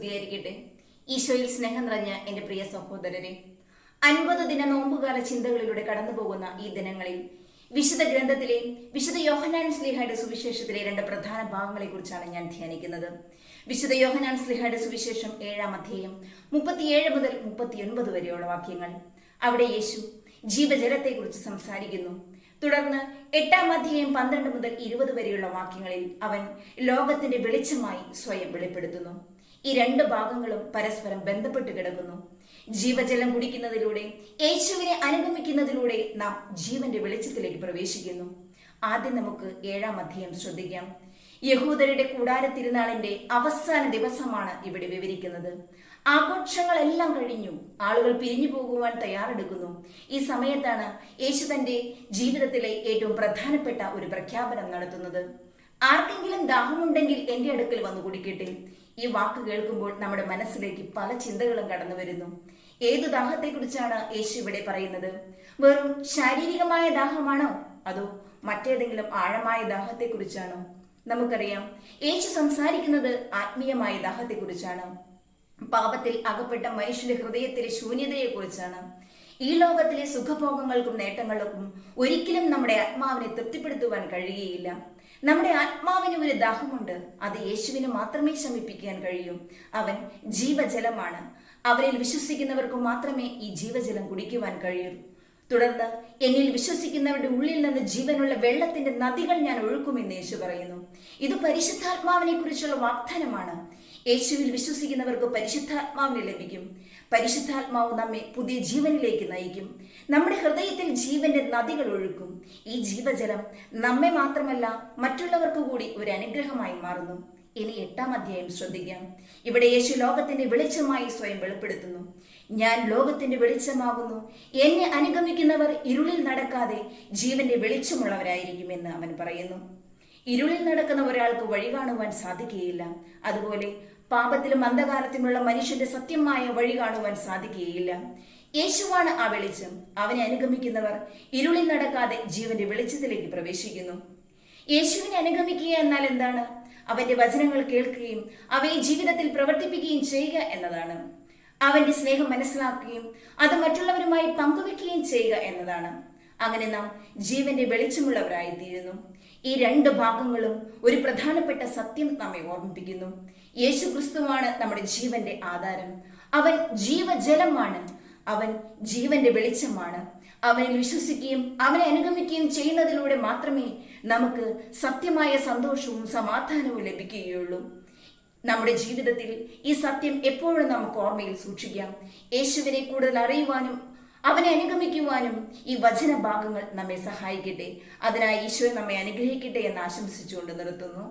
സ്തുതിയായിരിക്കട്ടെ. ഈശോയിൽ സ്നേഹം നിറഞ്ഞ എൻ്റെ പ്രിയ സഹോദരരെ, 50 ദിന നോമ്പുകാല ചിന്തകളിലൂടെ കടന്നുപോകുന്ന ഈ ദിനങ്ങളിൽ വിശുദ്ധ ഗ്രന്ഥത്തിലെ വിശുദ്ധ യോഹന്നാൻ ശ്ലീഹായുടെ സുവിശേഷത്തിലെ 2 പ്രധാന ഭാഗങ്ങളെ കുറിച്ചാണ് ഞാൻ ധ്യാനിക്കുന്നത്. വിശുദ്ധ യോഹന്നാൻ ശ്ലീഹായുടെ സുവിശേഷം 7-ാം അധ്യായം 37 മുതൽ 39 വരെയുള്ള വാക്യങ്ങൾ. അവിടെ യേശു ജീവജലത്തെക്കുറിച്ച് സംസാരിക്കുന്നു. തുടർന്ന് 8-ാം അധ്യായം 12 മുതൽ 20 വരെയുള്ള വാക്യങ്ങളിൽ അവൻ ലോകത്തിന്റെ വെളിച്ചമായി സ്വയം വെളിപ്പെടുത്തുന്നു. ഈ 2 ഭാഗങ്ങളും പരസ്പരം ബന്ധപ്പെട്ട് കിടക്കുന്നു. ജീവജലം കുടിക്കുന്നതിലൂടെ, യേശുവിനെ അനുഗമിക്കുന്നതിലൂടെ നാം ജീവന്റെ വെളിച്ചത്തിലേക്ക് പ്രവേശിക്കുന്നു. ആദ്യം നമുക്ക് 7-ാം അധ്യായം ശ്രദ്ധിക്കാം. യഹൂദരുടെ കൂടാര തിരുനാളിന്റെ അവസാന ദിവസമാണ് ഇവിടെ വിവരിക്കുന്നത്. ആഘോഷങ്ങളെല്ലാം കഴിഞ്ഞു, ആളുകൾ പിരിഞ്ഞു പോകുവാൻ തയ്യാറെടുക്കുന്നു. ഈ സമയത്താണ് യേശു തന്റെ ജീവിതത്തിലെ ഏറ്റവും പ്രധാനപ്പെട്ട ഒരു പ്രഖ്യാപനം നടത്തുന്നത്. ആർക്കെങ്കിലും ദാഹമുണ്ടെങ്കിൽ എന്റെ അടുക്കൽ വന്നു കുടിക്കട്ടെ. ഈ വാക്ക് കേൾക്കുമ്പോൾ നമ്മുടെ മനസ്സിലേക്ക് പല ചിന്തകളും കടന്നു വരുന്നു. ഏത് ദാഹത്തെക്കുറിച്ചാണ് യേശു ഇവിടെ പറയുന്നത്? വെറും ശാരീരികമായ ദാഹമാണോ, അതോ മറ്റേതെങ്കിലും ആഴമായ ദാഹത്തെക്കുറിച്ചാണോ? നമുക്കറിയാം, യേശു സംസാരിക്കുന്നത് ആത്മീയമായ ദാഹത്തെക്കുറിച്ചാണ്. പാപത്തിൽ അകപ്പെട്ട മനുഷ്യന്റെ ഹൃദയത്തിലെ ശൂന്യതയെക്കുറിച്ചാണ്. ഈ ലോകത്തിലെ സുഖഭോഗങ്ങൾക്കും നേട്ടങ്ങൾക്കും ഒരിക്കലും നമ്മുടെ ആത്മാവിനെ തൃപ്തിപ്പെടുത്തുവാൻ കഴിയുകയില്ല. നമ്മുടെ ആത്മാവിന് ഒരു ദാഹമുണ്ട്. അത് യേശുവിന് മാത്രമേ ശമിപ്പിക്കാൻ കഴിയൂ. അവൻ ജീവജലമാണ്. അവനിൽ വിശ്വസിക്കുന്നവർക്ക് മാത്രമേ ഈ ജീവജലം കുടിക്കുവാൻ കഴിയൂ. തുടർന്ന് എന്നിൽ വിശ്വസിക്കുന്നവരുടെ ഉള്ളിൽ നിന്ന് ജീവനുള്ള വെള്ളത്തിന്റെ നദികൾ ഞാൻ ഒഴുക്കുമെന്ന് യേശു പറയുന്നു. ഇത് പരിശുദ്ധാത്മാവിനെ കുറിച്ചുള്ള വാഗ്ദാനമാണ്. യേശുവിൽ വിശ്വസിക്കുന്നവർക്ക് പരിശുദ്ധാത്മാവിനെ ലഭിക്കും. പരിശുദ്ധാത്മാവ് നമ്മെ പുതിയ ജീവനിലേക്ക് നയിക്കും. നമ്മുടെ ഹൃദയത്തിൽ ജീവന്റെ നദികൾ ഒഴുക്കും. ഈ ജീവജലം നമ്മെ മാത്രമല്ല, മറ്റുള്ളവർക്ക് കൂടി ഒരു അനുഗ്രഹമായി മാറുന്നു. ഇനി 8-ാം അധ്യായം ശ്രദ്ധിക്കാം. ഇവിടെ യേശു ലോകത്തിന്റെ വെളിച്ചമായി സ്വയം വെളിപ്പെടുത്തുന്നു. ഞാൻ ലോകത്തിന്റെ വെളിച്ചമാകുന്നു. എന്നെ അനുഗമിക്കുന്നവർ ഇരുളിൽ നടക്കാതെ ജീവന്റെ വെളിച്ചമുള്ളവരായിരിക്കുമെന്ന് അവൻ പറയുന്നു. ഇരുളിൽ നടക്കുന്ന ഒരാൾക്ക് വഴി കാണുവാൻ സാധിക്കുകയില്ല. അതുപോലെ പാപത്തിലും അന്ധകാരത്തിലുമുള്ള മനുഷ്യന്റെ സത്യമായ വഴി കാണുവാൻ സാധിക്കുകയില്ല. യേശുവാണ് ആ വെളിച്ചം. അവനെ അനുഗമിക്കുന്നവർ ഇരുളിൽ നടക്കാതെ ജീവന്റെ വെളിച്ചത്തിലേക്ക് പ്രവേശിക്കുന്നു. യേശുവിനെ അനുഗമിക്കുക എന്നാൽ എന്താണ്? അവന്റെ വചനങ്ങൾ കേൾക്കുകയും അവയെ ജീവിതത്തിൽ പ്രവർത്തിപ്പിക്കുകയും ചെയ്യുക എന്നതാണ്. അവന്റെ സ്നേഹം മനസ്സിലാക്കുകയും അത് മറ്റുള്ളവരുമായി പങ്കുവെക്കുകയും ചെയ്യുക എന്നതാണ്. അങ്ങനെ നാം ജീവന്റെ വെളിച്ചമുള്ളവരായി തീരുന്നു. ഈ 2 ഭാഗങ്ങളും ഒരു പ്രധാനപ്പെട്ട സത്യം നമ്മെ ഓർമ്മിപ്പിക്കുന്നു. യേശു ക്രിസ്തുവാണ് നമ്മുടെ ജീവന്റെ ആധാരം. അവൻ ജീവജലമാണ്. അവൻ ജീവന്റെ വെളിച്ചമാണ്. അവനിൽ വിശ്വസിക്കുകയും അവനെ അനുഗമിക്കുകയും ചെയ്യുന്നതിലൂടെ മാത്രമേ നമുക്ക് സത്യമായ സന്തോഷവും സമാധാനവും ലഭിക്കുകയുള്ളൂ. നമ്മുടെ ജീവിതത്തിൽ ഈ സത്യം എപ്പോഴും നമുക്ക് ഓർമ്മയിൽ സൂക്ഷിക്കാം. യേശുവിനെ കൂടുതൽ അറിയുവാനും അവനെ അനുഗമിക്കുവാനും ഈ വചന ഭാഗങ്ങൾ നമ്മെ സഹായിക്കട്ടെ. അതിനായി ഈശോ നമ്മെ അനുഗ്രഹിക്കട്ടെ എന്ന് ആശംസിച്ചുകൊണ്ട് നിർത്തുന്നു.